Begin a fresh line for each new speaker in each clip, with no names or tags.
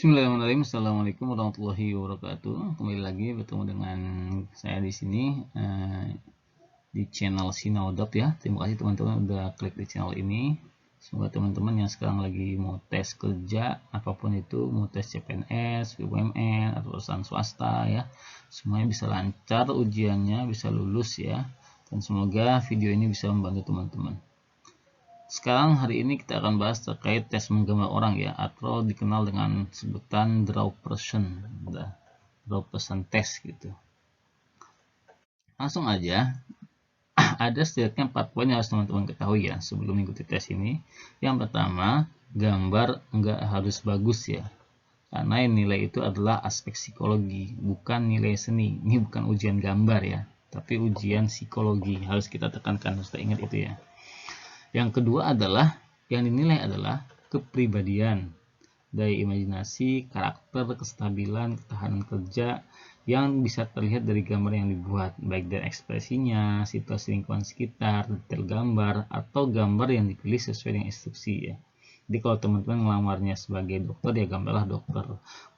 Bismillahirrahmanirrahim. Assalamualaikum warahmatullahi wabarakatuh. Kembali lagi bertemu dengan saya di sini di channel Sinodop ya. Terima kasih teman-teman udah klik di channel ini. Semoga teman-teman yang sekarang lagi mau tes kerja, apapun itu, mau tes CPNS, BUMN, atau perusahaan swasta ya, semuanya bisa lancar ujiannya, bisa lulus ya. Dan semoga video ini bisa membantu teman-teman. Sekarang hari ini kita akan bahas terkait tes menggambar orang ya, atau dikenal dengan sebutan draw person test gitu. Langsung aja, ada setidaknya 4 poin yang harus teman-teman ketahui ya sebelum mengikuti tes ini. Yang pertama, gambar nggak harus bagus ya, karena nilai itu adalah aspek psikologi, bukan nilai seni. Ini bukan ujian gambar ya, tapi ujian psikologi. Harus kita tekankan, harus kita ingat itu ya. Yang kedua adalah, yang dinilai adalah kepribadian, daya imajinasi, karakter, kestabilan, ketahanan kerja yang bisa terlihat dari gambar yang dibuat, baik dari ekspresinya, situasi lingkungan sekitar, detail gambar, atau gambar yang dipilih sesuai dengan instruksi ya. Jadi kalau teman-teman ngelamarnya sebagai dokter ya gambarlah dokter.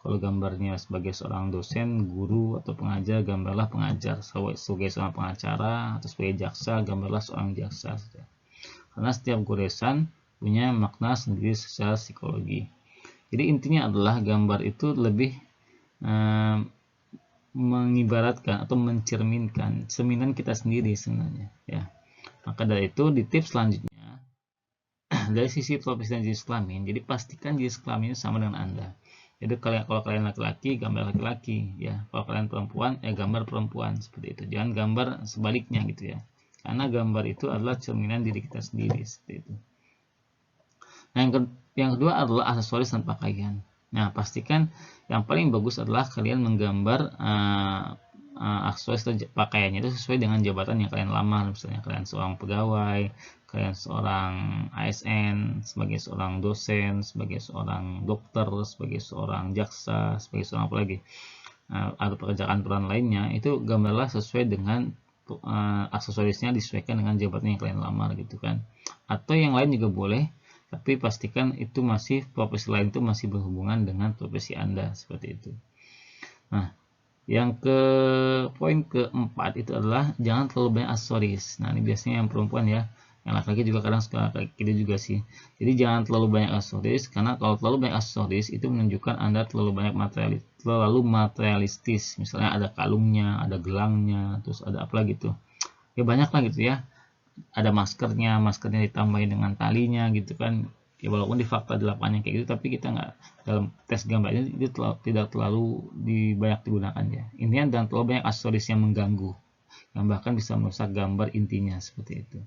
Kalau gambarnya sebagai seorang dosen, guru, atau pengajar, gambarlah pengajar. Sebagai seorang pengacara atau sebagai jaksa, gambarlah seorang jaksa. Karena setiap goresan punya makna sendiri secara psikologi. Jadi intinya adalah gambar itu lebih mengibaratkan atau mencerminkan cerminan kita sendiri sebenarnya ya. Maka dari itu di tips selanjutnya dari sisi profesi dan jenis kelamin, jadi pastikan jenis kelaminnya sama dengan Anda. Jadi kalau kalian laki-laki, gambar laki-laki ya. Kalau kalian perempuan, ya gambar perempuan, seperti itu. Jangan gambar sebaliknya gitu ya. Karena gambar itu adalah cerminan diri kita sendiri, seperti itu. Nah, yang kedua adalah aksesoris dan pakaian. Nah, pastikan yang paling bagus adalah kalian menggambar aksesoris atau pakaiannya itu sesuai dengan jabatan yang kalian lamar. Misalnya kalian seorang pegawai, kalian seorang ASN, sebagai seorang dosen, sebagai seorang dokter, sebagai seorang jaksa, sebagai seorang apa lagi, atau pekerjaan peran lainnya, itu gambarlah sesuai dengan aksesorisnya disesuaikan dengan jabatan yang kalian lamar gitu kan. Atau yang lain juga boleh, tapi pastikan itu masih profesi lain itu masih berhubungan dengan profesi Anda, seperti itu. Nah, yang poin keempat itu adalah jangan terlalu banyak aksesoris. Nah, ini biasanya yang perempuan ya, yang laki-laki juga kadang suka kayak gitu juga sih. Jadi jangan terlalu banyak aksesoris, karena kalau terlalu banyak aksesoris itu menunjukkan Anda terlalu banyak materialistis. Misalnya ada kalungnya, ada gelangnya, terus ada apa lagi tuh. Ya banyak lah gitu ya. Ada maskernya ditambahin dengan talinya gitu kan. Ya walaupun di fakta di lapangan kayak gitu, tapi kita nggak, dalam tes gambarnya itu tidak terlalu banyak digunakan ya. Intinya jangan terlalu banyak aksesoris yang mengganggu, yang bahkan bisa merusak gambar intinya, seperti itu.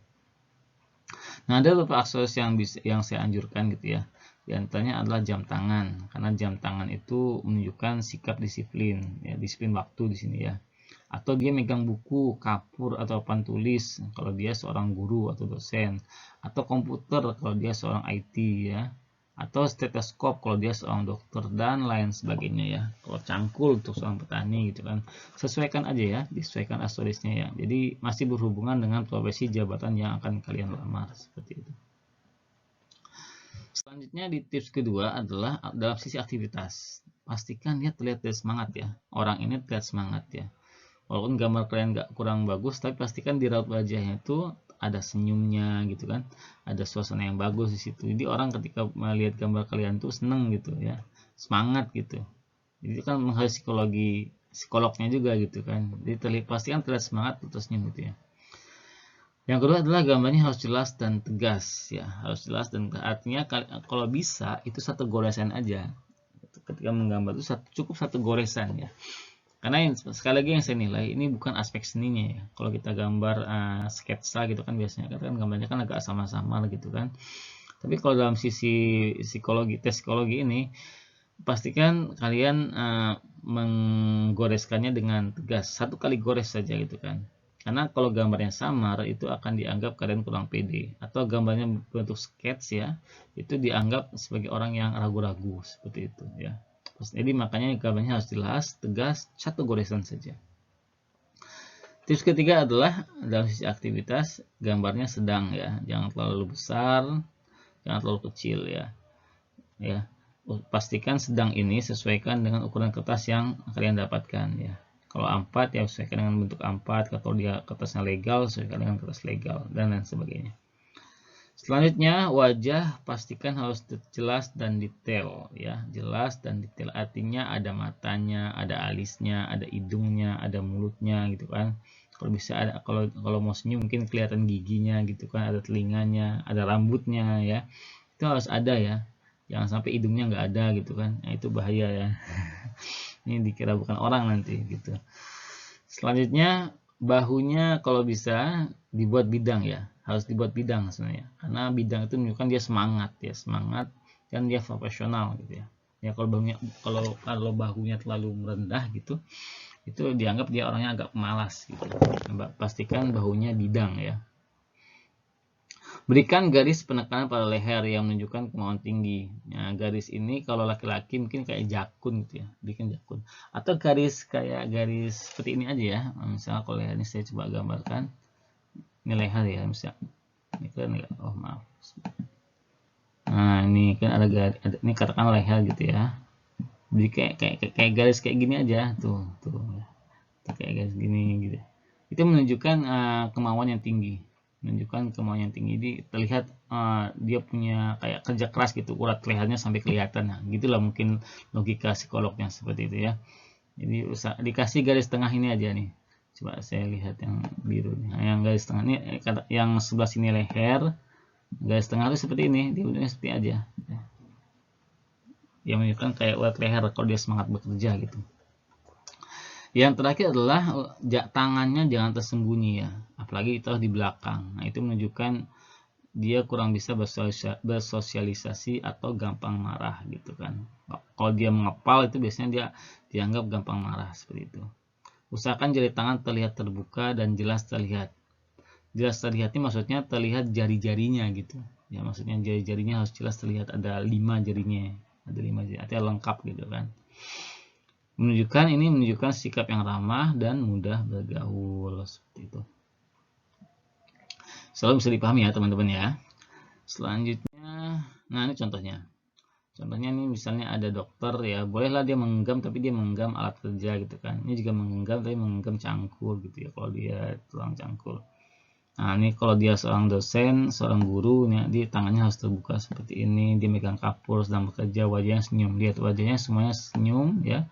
Nah, ada beberapa aksesoris yang saya anjurkan gitu ya. Di antaranya adalah jam tangan, karena jam tangan itu menunjukkan sikap disiplin, ya, disiplin waktu di sini ya. Atau dia megang buku, kapur, atau papan tulis kalau dia seorang guru atau dosen, atau komputer kalau dia seorang IT ya, atau stetoskop kalau dia seorang dokter, dan lain sebagainya ya. Kalau cangkul untuk seorang petani gitu kan, sesuaikan aja ya, disesuaikan aksesorisnya ya. Jadi masih berhubungan dengan profesi jabatan yang akan kalian lamar, seperti itu. Selanjutnya di tips kedua adalah dalam sisi aktivitas, pastikan dia terlihat semangat ya. Orang ini terlihat semangat ya. Walaupun gambar kalian nggak kurang bagus, tapi pastikan di raut wajahnya itu ada senyumnya gitu kan, ada suasana yang bagus di situ. Jadi orang ketika melihat gambar kalian tuh seneng gitu ya, semangat gitu. Jadi itu kan menghargai psikolognya juga gitu kan. Jadi pastikan terlihat semangat atau senyum gitu ya. Yang kedua adalah gambarnya harus jelas dan tegas ya, harus jelas dan artinya kalau bisa itu satu goresan aja. Ketika menggambar itu cukup satu goresan ya. Karena sekali lagi yang saya nilai ini bukan aspek seninya ya. Kalau kita gambar sketsa gitu kan biasanya kan gambarnya kan agak sama-sama gitu kan. Tapi kalau dalam sisi tes psikologi ini, pastikan kalian menggoreskannya dengan tegas. Satu kali gores saja gitu kan. Karena kalau gambarnya samar itu akan dianggap kalian kurang pede. Atau gambarnya bentuk sketch ya, itu dianggap sebagai orang yang ragu-ragu, seperti itu ya. Jadi makanya gambarnya harus jelas, tegas, satu goresan saja. Tips ketiga adalah dalam sisi aktivitas, gambarnya sedang ya, jangan terlalu besar, jangan terlalu kecil ya. Ya, pastikan sedang ini sesuaikan dengan ukuran kertas yang kalian dapatkan ya. Kalau A4 ya sesuaikan dengan bentuk A4, kalau dia kertasnya legal sesuaikan dengan kertas legal, dan lain sebagainya. Selanjutnya, wajah pastikan harus jelas dan detail ya. Jelas dan detail artinya ada matanya, ada alisnya, ada hidungnya, ada mulutnya gitu kan. Kalau bisa ada, kalau mau senyum mungkin kelihatan giginya gitu kan, ada telinganya, ada rambutnya ya. Itu harus ada ya. Jangan sampai hidungnya nggak ada gitu kan. Nah, itu bahaya ya. Ini dikira bukan orang nanti gitu. Selanjutnya, bahunya kalau bisa dibuat bidang ya, harus dibuat bidang sebenarnya, karena bidang itu menunjukkan dia semangat ya, semangat dan dia profesional gitu ya. Ya kalau bahunya terlalu merendah gitu, itu dianggap dia orangnya agak pemalas gitu. Pastikan bahunya bidang ya. Berikan garis penekanan pada leher yang menunjukkan kemauan tinggi. Nah, garis ini kalau laki-laki mungkin kayak jakun gitu ya, bikin jakun. Atau garis kayak garis seperti ini aja ya. Misalnya kalau leher ini saya coba gambarkan. Ini leher ya, misalnya. Ini kan, oh maaf. Nah, ini kan ada garis, ini katakan leher gitu ya. Jadi kayak garis kayak gini aja, tuh. Kayak garis gini gitu. Itu menunjukkan kemauan yang tinggi. Menunjukkan kemauan yang tinggi. Jadi terlihat dia punya kayak kerja keras gitu, urat lehernya sampai kelihatan. Nah, gitulah mungkin logika psikolognya seperti itu ya. Jadi dikasih garis tengah ini aja nih. Coba saya lihat yang biru nih. Nah, yang garis tengah ini, yang sebelah sini leher, garis tengah itu seperti ini, di ujungnya seperti aja. Yang menunjukkan kayak urat leher kalau dia semangat bekerja gitu. Yang terakhir adalah tangannya jangan tersembunyi ya, apalagi itu di belakang. Nah, itu menunjukkan dia kurang bisa bersosialisasi atau gampang marah gitu kan. Kalau dia mengepal itu biasanya dia dianggap gampang marah seperti itu. Usahakan jari tangan terlihat terbuka dan jelas terlihat. Jelas terlihat ini maksudnya terlihat jari-jarinya gitu. Ya maksudnya jari-jarinya harus jelas terlihat, ada 5 jarinya, ada 5 jari, artinya lengkap gitu kan. Menunjukkan sikap yang ramah dan mudah bergaul seperti itu. Selalu bisa dipahami ya teman-teman ya. Selanjutnya, nah ini contohnya. Contohnya nih misalnya ada dokter ya, bolehlah dia menggenggam tapi dia menggenggam alat kerja gitu kan. Ini juga menggenggam tapi menggenggam cangkul gitu ya kalau dia tulang cangkul. Nah ini kalau dia seorang dosen, seorang guru, nih, dia tangannya harus terbuka seperti ini. Dia megang kapur sedang bekerja, wajahnya senyum. Lihat wajahnya semuanya senyum ya.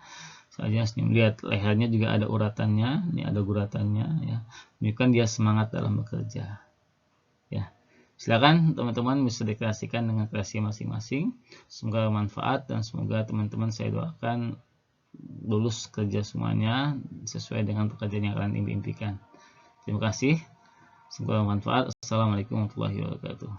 Wajahnya senyum. Lihat lehernya juga ada uratannya. Ini ada guratannya ya. Menunjukkan dia semangat dalam bekerja. Ya. Silakan teman-teman bisa dikreasikan dengan kreasi masing-masing. Semoga bermanfaat dan semoga teman-teman saya doakan lulus kerja semuanya sesuai dengan pekerjaan yang kalian impikan. Terima kasih. Semoga bermanfaat. Assalamualaikum warahmatullahi wabarakatuh.